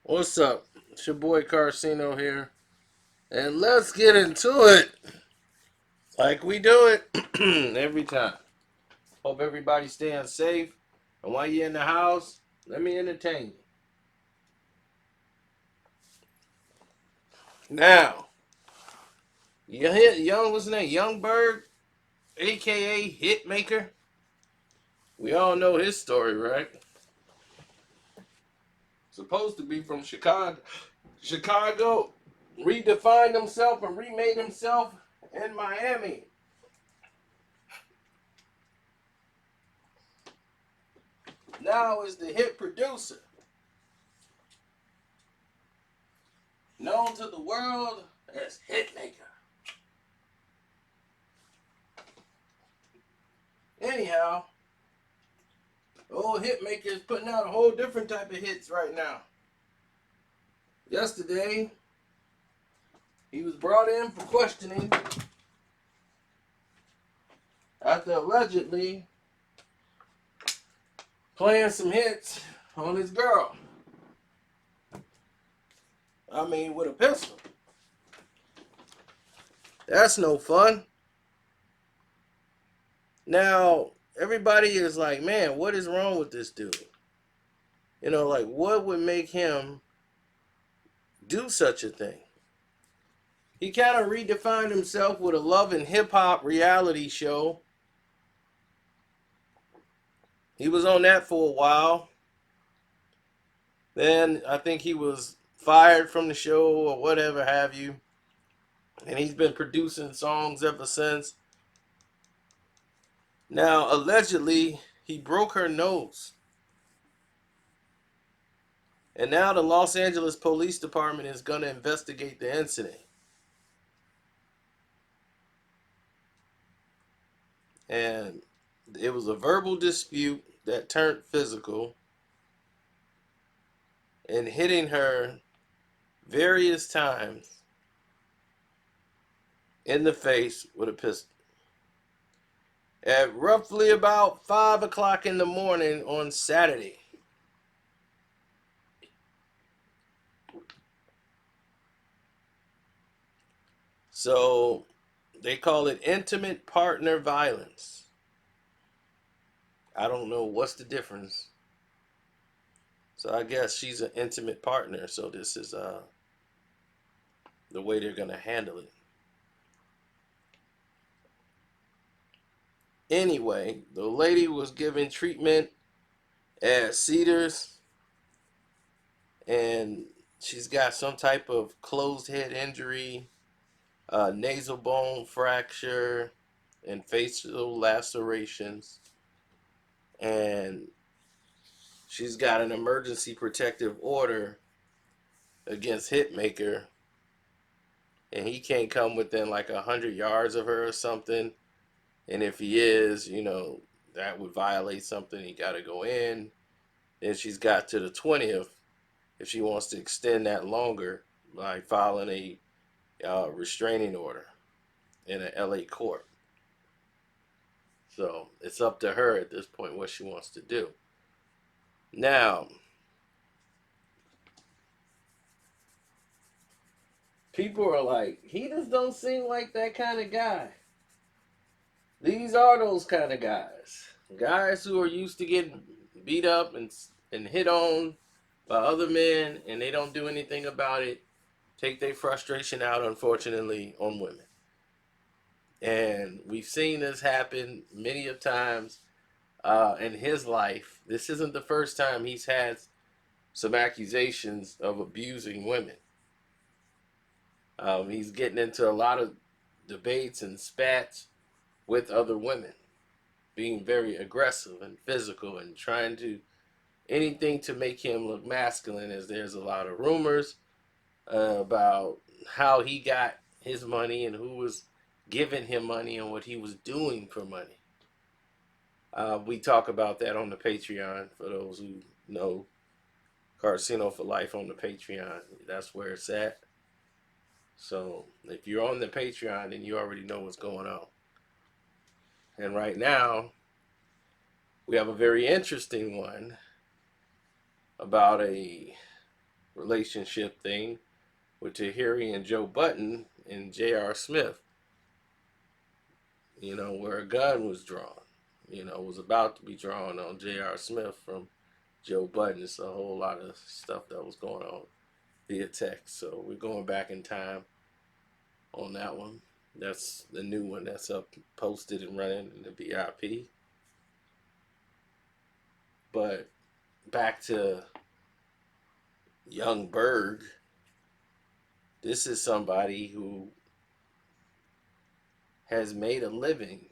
What's up? It's your boy Carcino here. And let's get into it like we do it every time. Hope everybody's staying safe. And while you're in the house, let me entertain you. Now, you hit what's his name? Young Berg, aka Hitmaker. We all know his story, right? Supposed to be from Chicago, redefined himself and remade himself in Miami. Now is the hit producer, known to the world as Hitmaker. Anyhow, old Hitmaker is putting out a whole different type of hits right now. Yesterday, he was brought in for questioning after allegedly playing some hits on his girl. I mean, with a pistol. That's no fun. Now, everybody is like, man, what is wrong with this dude? You know, like, what would make him do such a thing? He kind of redefined himself with a love and hip hop reality show. He was on that for a while. Then I think he was fired from the show or whatever have you. And he's been producing songs ever since. Now, allegedly, he broke her nose. And now the Los Angeles Police Department is going to investigate the incident. And it was a verbal dispute that turned physical and hitting her various times in the face with a pistol. At roughly about 5 o'clock in the morning on Saturday. So they call it intimate partner violence. I don't know what's the difference. So I guess she's an intimate partner. So this is the way they're going to handle it. Anyway, the lady was given treatment at Cedars, and she's got some type of closed head injury, nasal bone fracture, and facial lacerations. And she's got an emergency protective order against Hitmaker, and he can't come within like 100 yards of her or something. And if he is, that would violate something. He got to go in. Then she's got to the 20th if she wants to extend that longer by filing a restraining order in an LA court. So it's up to her at this point what she wants to do. Now, people are like, he just don't seem like that kind of guy. These are those kind of guys. Guys who are used to getting beat up and hit on by other men, and they don't do anything about it. Take their frustration out, unfortunately, on women. And we've seen this happen many of times in his life. This isn't the first time he's had some accusations of abusing women. He's getting into a lot of debates and spats with other women, being very aggressive and physical and trying to anything to make him look masculine, as there's a lot of rumors about how he got his money and who was giving him money and what he was doing for money. We talk about that on the Patreon for those who know. Carcino for Life on the Patreon. That's where it's at. So if you're on the Patreon, then you already know what's going on. And right now, we have a very interesting one about a relationship thing with Tahiri and Joe Button and J.R. Smith, where a gun was drawn, was about to be drawn on J.R. Smith from Joe Button. It's a whole lot of stuff that was going on via text. So we're going back in time on that one. That's the new one that's up, posted and running in the VIP. But back to young Berg, this is somebody who has made a living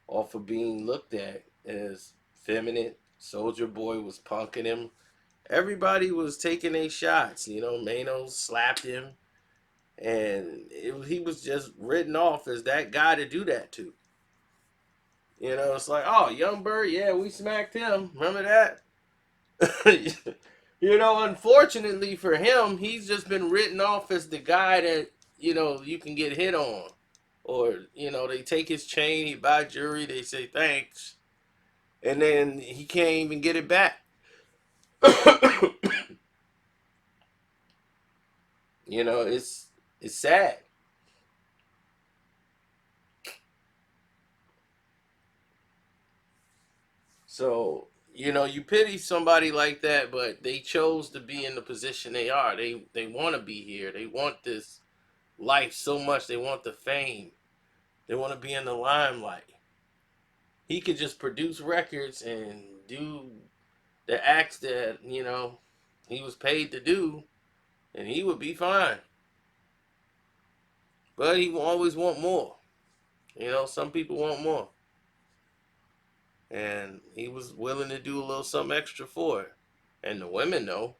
off of being looked at as feminine. Soldier Boy was punking him. Everybody was taking their shots. Mano slapped him, and he was just written off as that guy to do that to. It's like, oh, Young Bird, yeah, we smacked him. Remember that? Unfortunately for him, he's just been written off as the guy that, you can get hit on. Or, they take his chain, he buy jewelry, they say thanks, and then he can't even get it back. It's sad. So, you pity somebody like that, but they chose to be in the position they are. They want to be here. They want this life so much. They want the fame. They want to be in the limelight. He could just produce records and do the acts that, he was paid to do, and he would be fine. But he will always want more. Some people want more. And he was willing to do a little something extra for it. And the women know,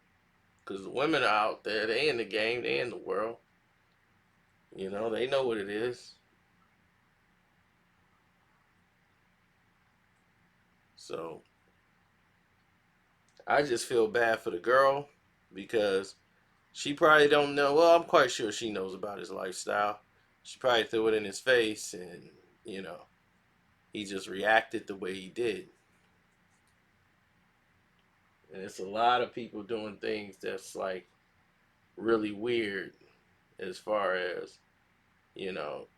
because the women are out there, they in the game, they in the world. They know what it is. So I just feel bad for the girl because she probably don't know. Well, I'm quite sure she knows about his lifestyle. She probably threw it in his face, and you know, he just reacted the way he did. And it's a lot of people doing things that's like really weird as far as, you know,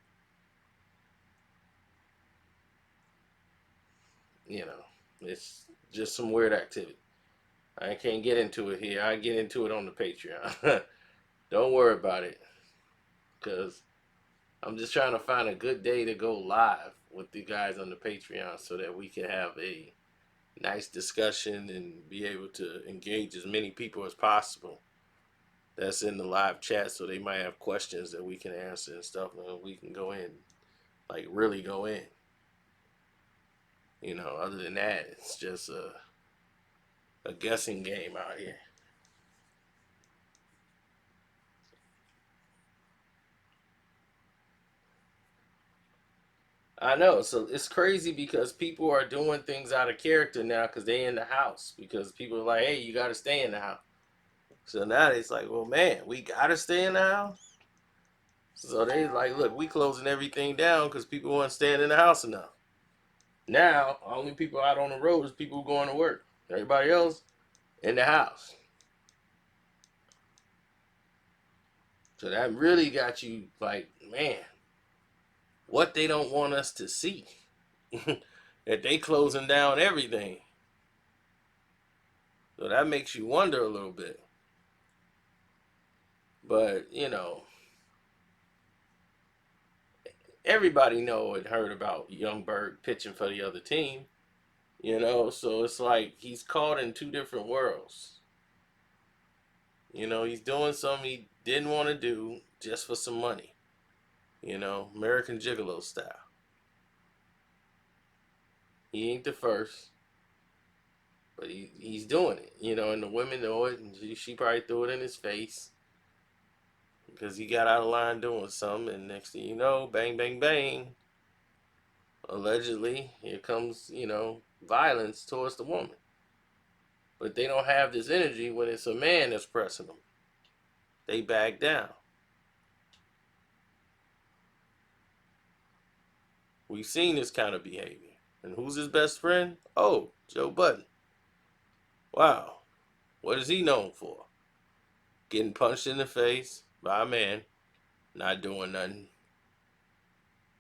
you know, it's just some weird activity. I can't get into it here. I get into it on the Patreon. Don't worry about it, because I'm just trying to find a good day to go live with the guys on the Patreon so that we can have a nice discussion and be able to engage as many people as possible that's in the live chat, so they might have questions that we can answer and stuff, and we can go in, like really go in. Other than that, it's just a guessing game out here. I know. So it's crazy because people are doing things out of character now because they in the house. Because people are like, hey, you got to stay in the house. So now it's like, well, man, we got to stay in the house. So they like, look, we closing everything down because people weren't staying in the house enough. Now, only people out on the road is people going to work. Everybody else in the house. So that really got you like, man, what they don't want us to see. That they closing down everything. So that makes you wonder a little bit. But, everybody know and heard about Young Berg pitching for the other team. So it's like he's caught in two different worlds. He's doing something he didn't want to do just for some money. American Gigolo style. He ain't the first, but he's doing it. And the women know it, and she probably threw it in his face because he got out of line doing something, and next thing you know, bang, bang, bang. Allegedly, here comes, violence towards the woman. But they don't have this energy when it's a man that's pressing them. They back down. We've seen this kind of behavior. And who's his best friend? Oh, Joe Budden. Wow. What is he known for? Getting punched in the face by a man, not doing nothing.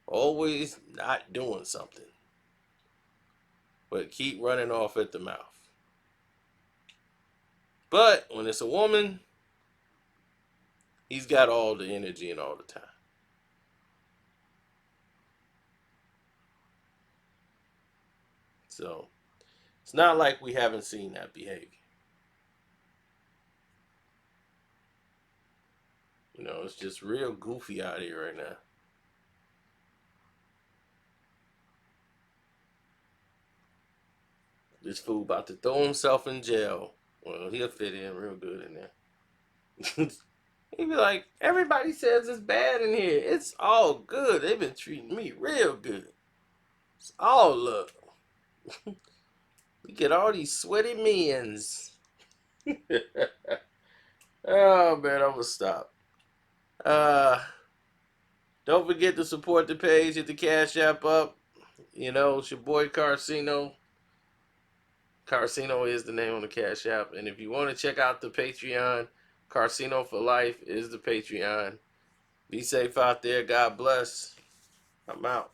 Always not doing something, but keep running off at the mouth. But when it's a woman, he's got all the energy and all the time. So it's not like we haven't seen that behavior. You know, it's just real goofy out here right now. This fool about to throw himself in jail. Well, he'll fit in real good in there. He'd be like, everybody says it's bad in here. It's all good. They've been treating me real good. It's all love. We get all these sweaty men's. Oh man, I'm gonna stop. Uh don't forget to support the page, hit the Cash App up. You know, it's your boy Carcino. Carcino is the name on the Cash App. And if you want to check out the Patreon, Carcino for Life is the Patreon. Be safe out there. God bless. I'm out.